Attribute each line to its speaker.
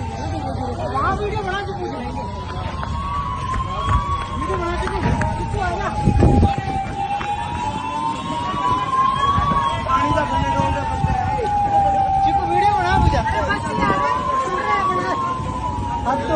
Speaker 1: Video बना के पूछ लेंगे। वीडियो बना के किसको आएगा पानी का बने रोगा चिकू वीडियो बना पूछा अब तो